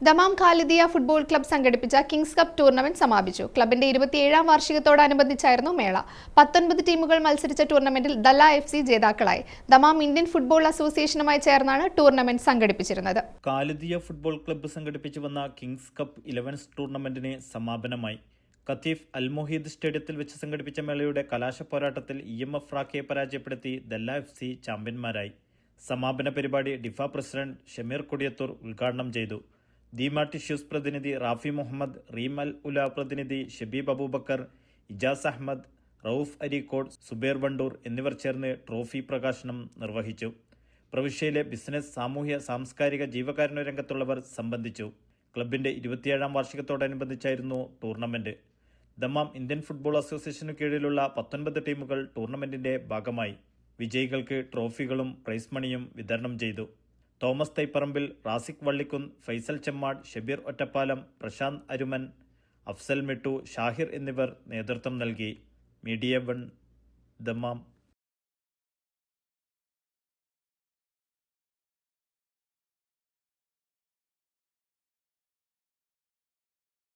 Dammam Khalidiya football club സംഘടിപ്പിച്ച Kings cup tournament സമാപിച്ചു. ക്ലബിന്റെ 27ാം വാർഷികത്തോടനുബന്ധിച്ചായിരുന്നു മേള. 19 ടീമുകൾ മത്സരിച്ച ടൂർണമെന്റിൽ ദല്ല FC ജേതാക്കളായി. ദമാം ഇന്ത്യൻ ഫുട്ബോൾ അസോസിയേഷനുമായി ചേർന്നാണ് ടൂർണമെന്റ് സംഘടിപ്പിച്ചിരുന്നത്. ഖാലിദിയ ഫുട്ബോൾ ക്ലബ്ബ് സംഘടിപ്പിച്ചു വന്ന കിങ്സ് കപ്പ് 11 ടൂർണമെന്റിന് സമാപനമായി. ഖത്തീഫ് അൽ മുഹീദ് സ്റ്റേഡിയത്തിൽ വെച്ച് സംഘടിപ്പിച്ച മേളയുടെ കലാശ പോരാട്ടത്തിൽ EMF റാക്കയെ പരാജയപ്പെടുത്തി ദല്ല FC ചാമ്പ്യന്മാരായി. സമാപന പരിപാടി ഡിഫ പ്രസിഡന്റ് ഷമീർ കൊടിയത്തൂർ ഉദ്ഘാടനം ചെയ്തു. ദീമ ടിഷ്യൂസ് പ്രതിനിധി റാഫി മുഹമ്മദ്, റീം അൽ ഉല പ്രതിനിധി ഷബീബ് അബൂബക്കർ, ഇജാസ് അഹമ്മദ്, റൌഫ് അരീക്കോട്, സുബൈർ വണ്ടൂർ എന്നിവർ ചേർന്ന് ട്രോഫി പ്രകാശനം നിർവഹിച്ചു. പ്രവിശ്യയിലെ ബിസിനസ്, സാമൂഹ്യ, സാംസ്കാരിക, ജീവകാരുണ്യ രംഗത്തുള്ളവർ സംബന്ധിച്ചു. ക്ലബിന്റെ 27ാം വാർഷികത്തോടനുബന്ധിച്ചായിരുന്നു ടൂർണമെന്റ്. ദമാം ഇന്ത്യൻ ഫുട്ബോൾ അസോസിയേഷനു കീഴിലുള്ള 19 ടീമുകൾ ടൂർണമെന്റിന്റെ ഭാഗമായി. വിജയികൾക്ക് ട്രോഫികളും പ്രൈസ് മണിയും വിതരണം ചെയ്തു. തോമസ് തൈപ്പറമ്പിൽ, റാസിഖ് വള്ളിക്കുന്ന്, ഫൈസൽ ചെമ്മാട്, ഷബീർ ഒറ്റപ്പാലം, പ്രശാന്ത് അരുമൻ, അഫ്സൽ മിട്ടു, ഷാഹിർ എന്നിവർ നേതൃത്വം നൽകി. Media 1 Dammam.